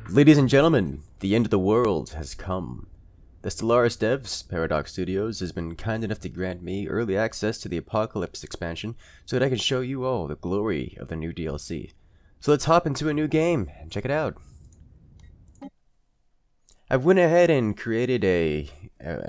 Ladies and gentlemen, the end of the world has come. The Stellaris devs, Paradox Studios, has been kind enough to grant me early access to the Apocalypse expansion so that I can show you all the glory of the new DLC. So let's hop into a new game and check it out. I've went ahead and created a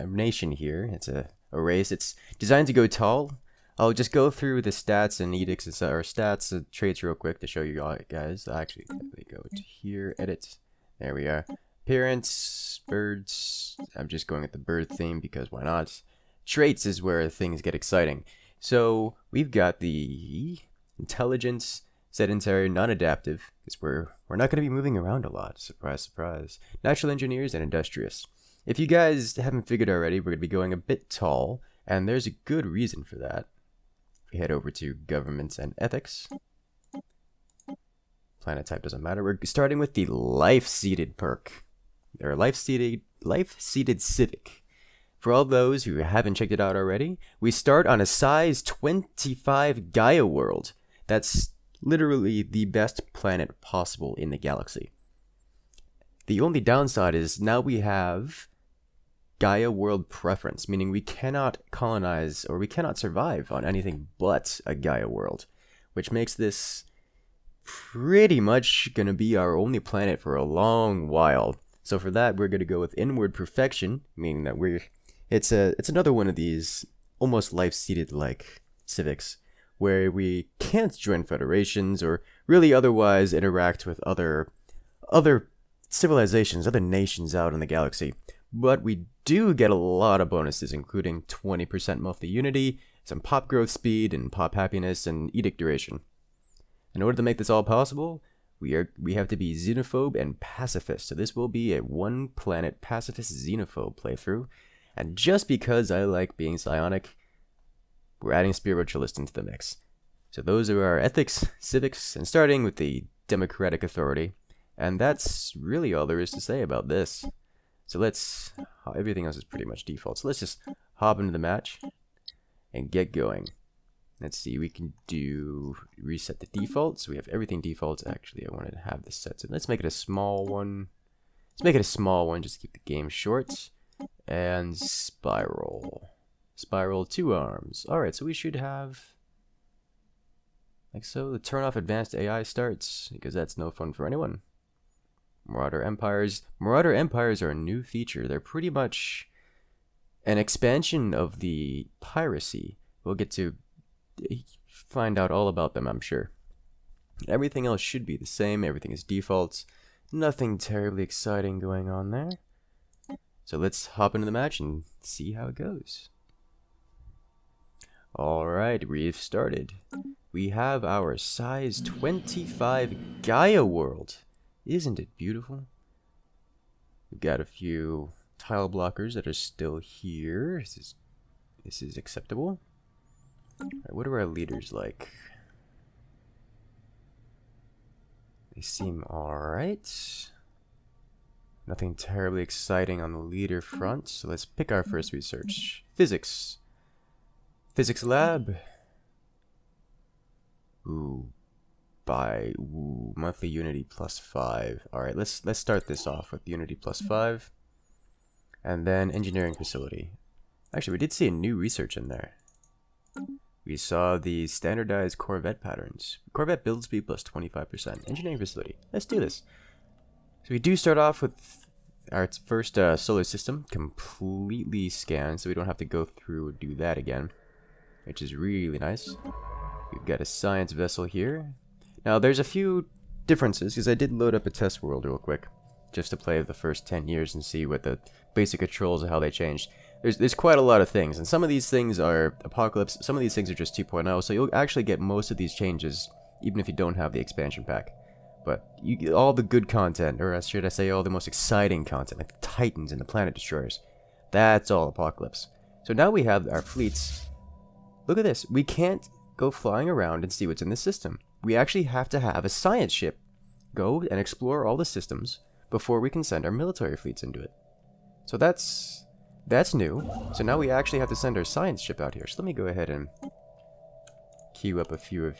nation here. It's a race. It's designed to go tall. I'll just go through the stats and edicts and or stats and traits real quick to show you all guys. Actually, let me go to here, edit. There we are. Appearance, birds. I'm just going with the bird theme because why not? Traits is where things get exciting. So we've got the intelligence, sedentary, non-adaptive, because we're not going to be moving around a lot. Surprise, surprise. Natural engineers and industrious. If you guys haven't figured already, we're going to be going a bit tall, and there's a good reason for that. We head over to governments and ethics. Planet type doesn't matter. We're starting with the life-seated perk. Or life-seated civic. For all those who haven't checked it out already, we start on a size 25 Gaia world. That's literally the best planet possible in the galaxy. The only downside is now we have Gaia world preference, meaning we cannot colonize or we cannot survive on anything but a Gaia world, which makes this pretty much gonna be our only planet for a long while. So for that, we're gonna go with inward perfection, meaning that it's another one of these almost life-seated like civics, where we can't join federations or really otherwise interact with other civilizations, other nations out in the galaxy. But we do get a lot of bonuses, including 20% monthly unity, some pop growth speed, and pop happiness, and edict duration. In order to make this all possible, we have to be xenophobe and pacifist. So this will be a one-planet pacifist xenophobe playthrough. And just because I like being psionic, we're adding spiritualist into the mix. So those are our ethics, civics, and starting with the democratic authority. And that's really all there is to say about this. So everything else is pretty much default. So let's just hop into the match and get going. Let's see, we can do reset the default. So we have everything default. Actually, I wanted to have this set. So let's make it a small one. Let's make it a small one just to keep the game short. And spiral. Spiral, 2 arms. Alright, so we should have, like so, the turn off advanced AI starts, because that's no fun for anyone. Marauder Empires. Marauder Empires are a new feature. They're pretty much an expansion of the piracy. We'll get to find out all about them, I'm sure. Everything else should be the same. Everything is default. Nothing terribly exciting going on there. So let's hop into the match and see how it goes. Alright, we've started. We have our size 25 Gaia world. Isn't it beautiful? We've got a few tile blockers that are still here. This is acceptable. Alright, what are our leaders like? They seem alright. Nothing terribly exciting on the leader front, so let's pick our first research. Physics. Physics lab. Monthly unity +5. Alright, let's start this off with unity +5. And then engineering facility. Actually, we did see a new research in there. We saw the standardized Corvette patterns. Corvette build speed +25%. Engineering facility. Let's do this. So we do start off with our first solar system completely scanned, so we don't have to go through and do that again, which is really nice. We've got a science vessel here. Now there's a few differences, because I did load up a test world real quick, just to play the first 10 years and see what the basic controls and how they changed. There's quite a lot of things, and some of these things are Apocalypse, some of these things are just 2.0, so you'll actually get most of these changes, even if you don't have the expansion pack. But all the good content, or should I say all the most exciting content, like the Titans and the Planet Destroyers, that's all Apocalypse. So now we have our fleets. Look at this. We can't go flying around and see what's in the system. We actually have to have a science ship go and explore all the systems before we can send our military fleets into it. So that's new. So now we actually have to send our science ship out here. So let me go ahead and queue up a few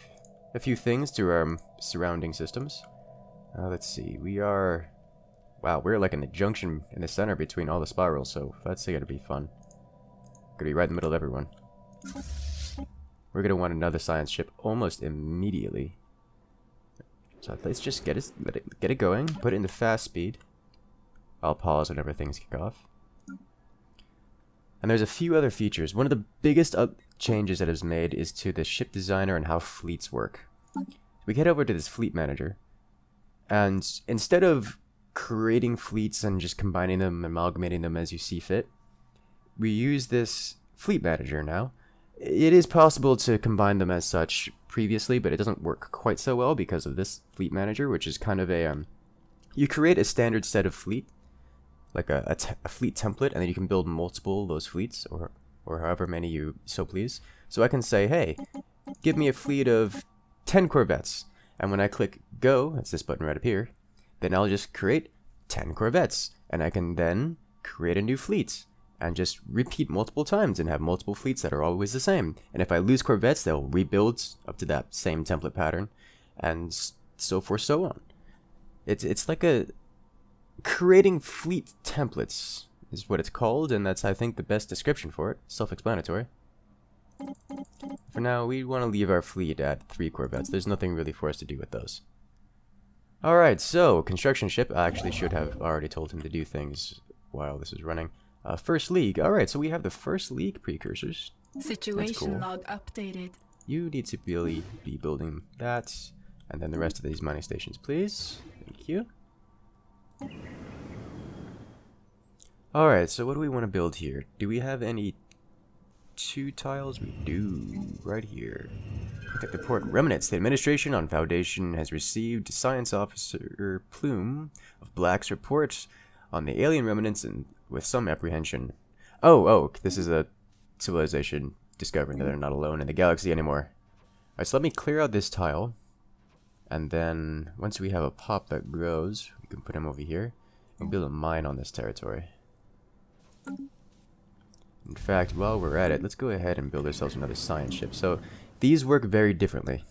things to our surrounding systems. Let's see, we are Wow, we're like in the junction in the center between all the spirals, so that's gonna be fun. Gonna be right in the middle of everyone. We're gonna want another science ship almost immediately. So let's just get it going, put it into fast speed. I'll pause whenever things kick off. And there's a few other features. One of the biggest changes that is made is to the ship designer and how fleets work. We get over to this fleet manager, and instead of creating fleets and just combining them, amalgamating them as you see fit, we use this fleet manager now. It is possible to combine them as such previously, but it doesn't work quite so well because of this fleet manager, which is kind of a you create a standard set of fleet, like a fleet template, and then you can build multiple of those fleets, or however many you so please. So I can say, hey, give me a fleet of 10 corvettes, and when I click go, that's this button right up here, then I'll just create 10 corvettes, and I can then create a new fleet and just repeat multiple times and have multiple fleets that are always the same. And if I lose corvettes, they'll rebuild up to that same template pattern, and so forth, so on. It's like a creating fleet templates is what it's called, and that's, I think, the best description for it. Self-explanatory. For now, we want to leave our fleet at 3 corvettes. There's nothing really for us to do with those. Alright, so, construction ship. I actually should have already told him to do things while this is running. First league. Alright, so we have the first league precursors. Situation log updated. You need to really be building that. And then the rest of these mining stations, please. Thank you. Alright, so what do we want to build here? Do we have any 2 tiles? We do, right here. Protect the port remnants. The administration on Foundation has received Science Officer Plume of Black's report on the alien remnants and with some apprehension. Oh, this is a civilization discovering that they're not alone in the galaxy anymore. Alright, so let me clear out this tile. And then, once we have a pop that grows, we can put him over here and build a mine on this territory. In fact, while we're at it, let's go ahead and build ourselves another science ship. So, these work very differently.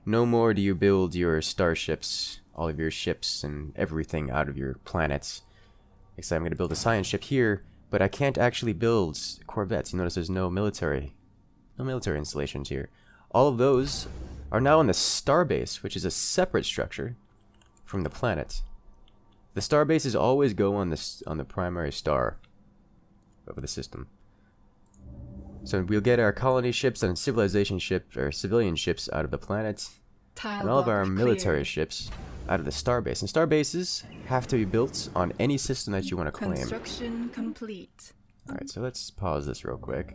No more do you build your starships, all of your ships, and everything out of your planets. Except I'm going to build a science ship here, but I can't actually build corvettes. You notice there's no military installations here. All of those are now on the starbase, which is a separate structure from the planet. The starbases always go on the primary star of the system. So we'll get our colony ships and civilization ships, or civilian ships, out of the planet, and all of our military ships out of the starbase. And starbases have to be built on any system that you want to claim. Construction complete. Alright, so let's pause this real quick.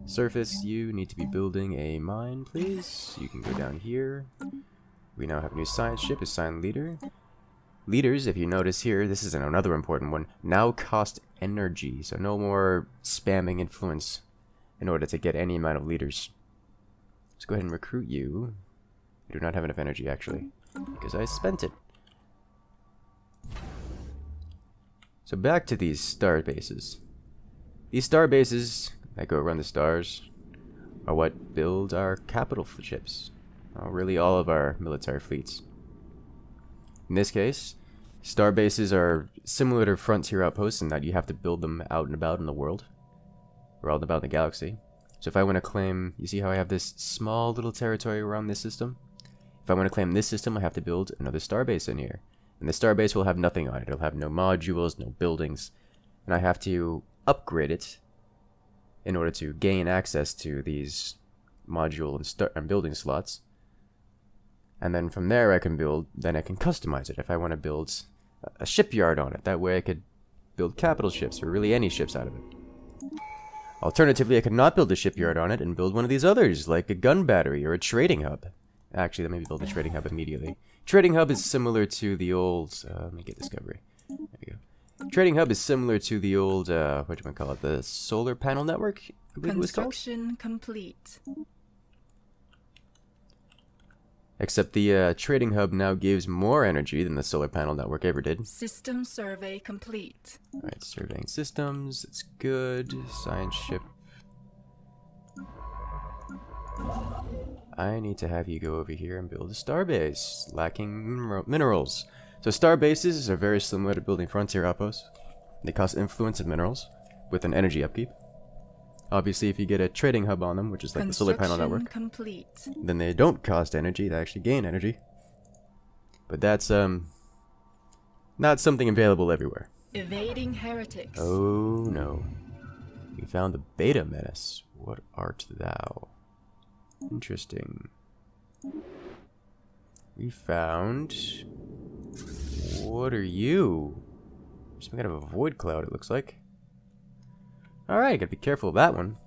Surface, you need to be building a mine, please. You can go down here. We now have a new science ship, assigned leader. Leaders, if you notice here, this is another important one, now cost energy. So no more spamming influence in order to get any amount of leaders. Let's go ahead and recruit you. I do not have enough energy, actually, because I spent it. So back to these star bases. These star bases that go around the stars are what build our capital ships. Really all of our military fleets. In this case, star bases are similar to frontier outposts in that you have to build them out and about in the world. Or out and about in the galaxy. So if I want to claim, you see how I have this small little territory around this system? If I want to claim this system, I have to build another starbase in here. And the starbase will have nothing on it. It'll have no modules, no buildings. And I have to upgrade it in order to gain access to these module and building slots. And then from there I can customize it if I want to build a shipyard on it. That way I could build capital ships, or really any ships out of it. Alternatively, I could not build a shipyard on it and build one of these others, like a gun battery or a trading hub. Actually, let me build a trading hub immediately. Trading hub is similar to the old... let me get discovery. There we go. Trading hub is similar to the old, what do you call it? The solar panel network? I believe it was called? Construction complete. Except the trading hub now gives more energy than the solar panel network ever did. System survey complete. Alright, surveying systems. It's good. Science ship. I need to have you go over here and build a starbase. Lacking minerals. So star bases are very similar to building frontier outposts. They cost influence and minerals, with an energy upkeep. Obviously, if you get a trading hub on them, which is like the solar panel network, complete. then they don't cost energy, they actually gain energy. But that's, not something available everywhere. Evading heretics. Oh no. We found the beta Menace. What art thou? Interesting. We found... What are you? Some kind of a void cloud, it looks like. Alright, gotta be careful of that one.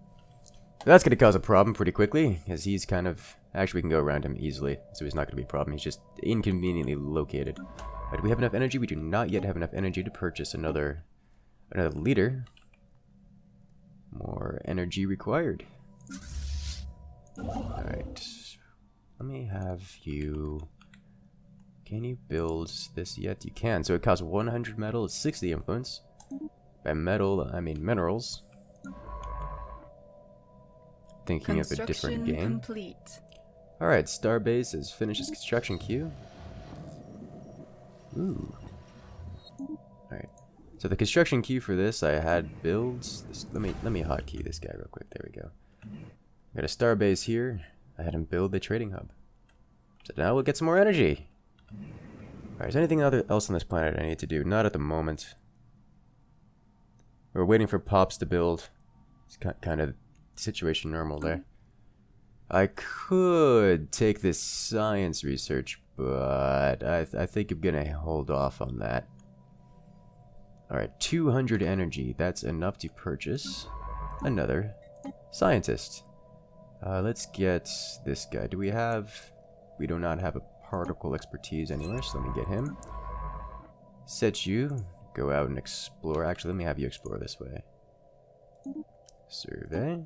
That's gonna cause a problem pretty quickly, as he's kind of... Actually, we can go around him easily, so he's not gonna be a problem. He's just inconveniently located. Do we have enough energy? We do not yet have enough energy to purchase another leader. More energy required. Alright. Let me have you... Can you build this yet? You can. So it costs 100 metal, it's 60 influence. By metal, I mean minerals. Thinking of a different game. Alright, Starbase has finished its construction queue. Ooh. Alright. So the construction queue for this, I had builds. Let me hotkey this guy real quick. There we go. Got a Starbase here. I had him build the trading hub. So now we'll get some more energy. Alright, is there anything else on this planet I need to do? Not at the moment. We're waiting for Pops to build. It's kind of situation normal there. I could take this science research, but I think I'm gonna hold off on that. Alright, 200 energy. That's enough to purchase another scientist. Let's get this guy. Do we have... We do not have a particle expertise anywhere, so let me get him. Set you. Go out and explore. Actually, let me have you explore this way. Survey.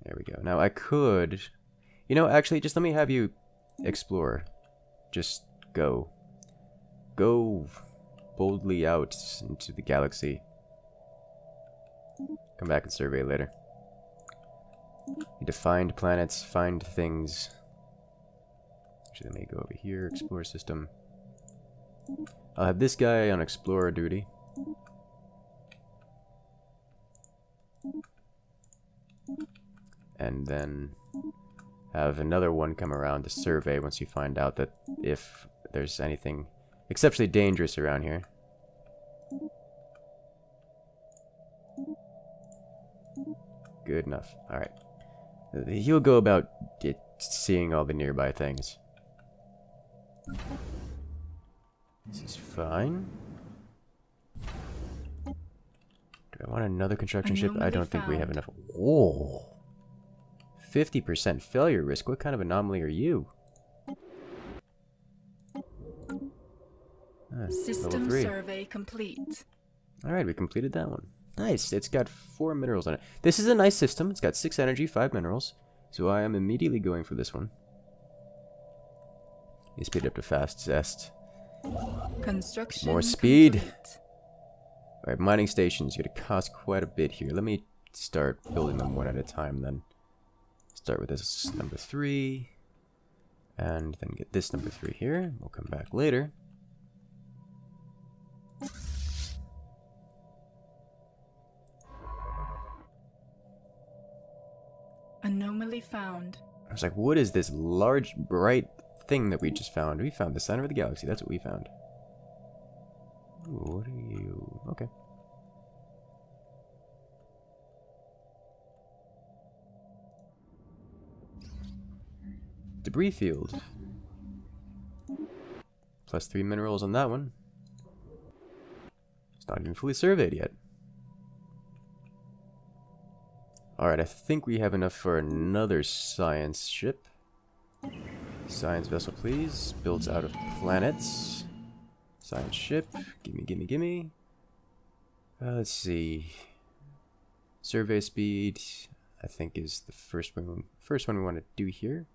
There we go. Now I could... You know, actually, just let me have you explore. Just go. Go boldly out into the galaxy. Come back and survey later. Need to find planets, find things. Actually, let me go over here, explore system. I'll have this guy on explorer duty. And then have another one come around to survey once you find out that if there's anything exceptionally dangerous around here. Good enough. Alright. He'll go about seeing all the nearby things. This is fine. Do I want another construction ship? I don't think we have enough. Whoa! 50% failure risk. What kind of anomaly are you? System survey complete. Alright, we completed that one. Nice. It's got 4 minerals on it. This is a nice system. It's got 6 energy, 5 minerals. So I am immediately going for this one. You speed it up to fast zest. Construction more speed. complete. Alright, mining stations. Going to cost quite a bit here. Let me start building them one at a time then. Start with this number 3. And then get this number 3 here. We'll come back later. Anomaly found. I was like, what is this large, bright thing that we just found? We found the center of the galaxy. That's what we found. Ooh, what are you? Okay. Debris field. Plus 3 minerals on that one. It's not even fully surveyed yet. Alright, I think we have enough for another science ship. Science vessel, please. Built out of planets. Science ship. Gimme, gimme, gimme. Let's see. Survey speed, I think, is the first one we want to do here.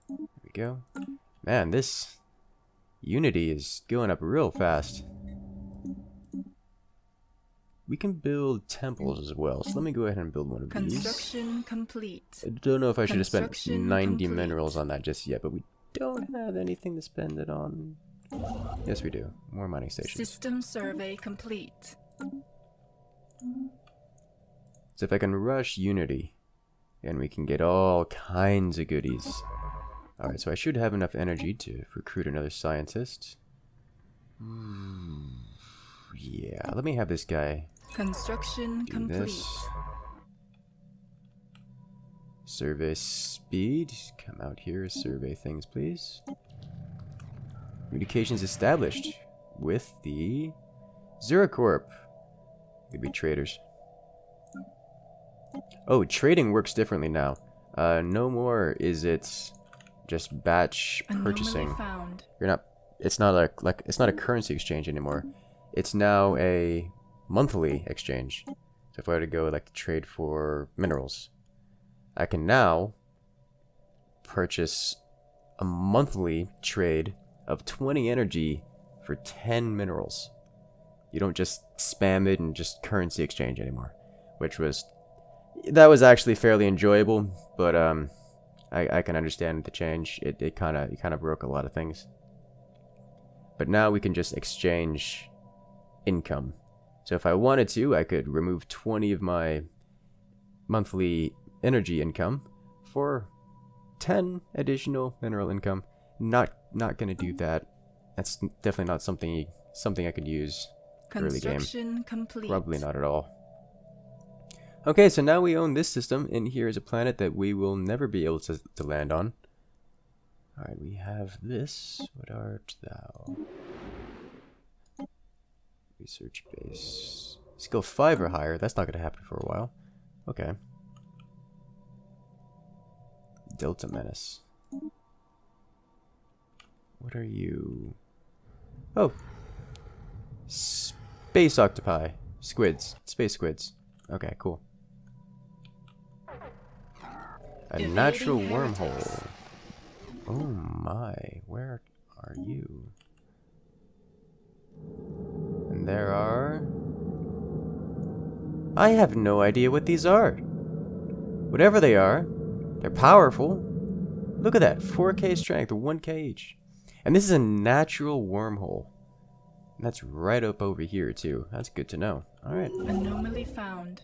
There we go. Man, this Unity is going up real fast. we can build temples as well. So let me go ahead and build one of these. Construction complete. I don't know if I should have spent Construction 90 complete. minerals on that just yet, but we don't have anything to spend it on. Yes, we do. More mining stations. System survey complete. So if I can rush Unity, and we can get all kinds of goodies. Alright, so I should have enough energy to recruit another scientist. Yeah, let me have this guy Construction do complete. this. Survey speed. Come out here, survey things, please. Communications established with the Zeracorp. Could be traders. Oh, trading works differently now. No more is it just batch purchasing. Found. You're not. It's not it's not a currency exchange anymore. It's now a monthly exchange. So if I were to go like trade for minerals, I can now purchase a monthly trade of 20 energy for 10 minerals. You don't just spam it and just currency exchange anymore, that was actually fairly enjoyable, but I can understand the change. It kind of broke a lot of things. But now we can just exchange income. So if I wanted to, I could remove 20 of my monthly energy income for 10 additional mineral income. Not gonna do that. That's definitely not something I could use early game. Construction complete. Probably not at all. Okay, so now we own this system, and here is a planet that we will never be able to land on. Alright, we have this. What art thou? Research base. Skill 5 or higher. That's not going to happen for a while. Okay. Delta Menace. What are you? Oh! Space octopi. Squids. Space squids. Okay, cool. A natural wormhole. Oh my, where are you? And there are... I have no idea what these are. Whatever they are, they're powerful. Look at that, 4K strength, 1K each. And this is a natural wormhole. And that's right up over here too. That's good to know. Alright. Anomaly found.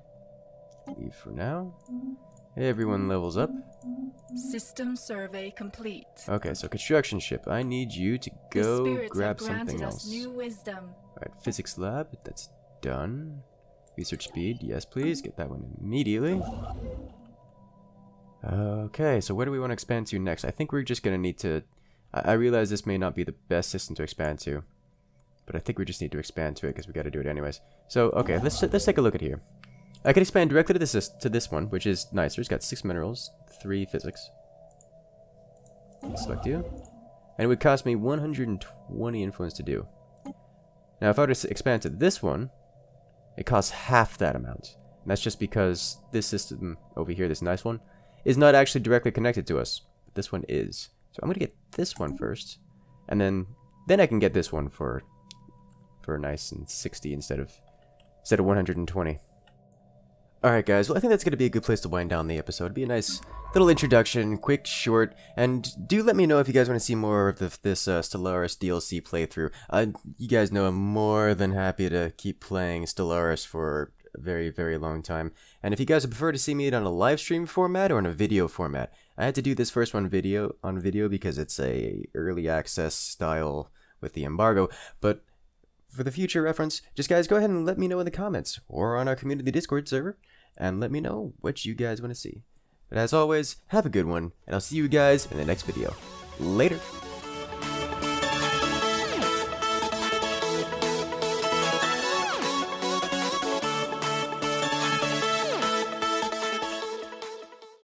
Leave for now. Everyone levels up. System survey complete. Okay, so construction ship. I need you to go grab something else. New wisdom. Alright, physics lab. That's done. Research speed. Yes, please. Get that one immediately. Okay, so where do we want to expand to next? I think we're just going to need to... I realize this may not be the best system to expand to, but I think we just need to expand to it because we got to do it anyways. So, okay, let's take a look at here. I can expand directly to this one, which is nicer. It's got 6 minerals, 3 physics. Select you. And it would cost me 120 influence to do. Now, if I were to expand to this one, it costs half that amount. And that's just because this system over here, this nice one, is not actually directly connected to us. But this one is. So I'm going to get this one first. And then I can get this one for nice and 60 instead of 120. Alright guys, well I think that's going to be a good place to wind down the episode. It'd be a nice little introduction, quick, short, and do let me know if you guys want to see more of this Stellaris DLC playthrough. You guys know I'm more than happy to keep playing Stellaris for a very, very long time. And if you guys would prefer to see me on a live stream format or in a video format, I had to do this first one on video because it's a early access style with the embargo, but for the future reference, just guys go ahead and let me know in the comments or on our community Discord server and let me know what you guys want to see. But as always, have a good one, and I'll see you guys in the next video. Later!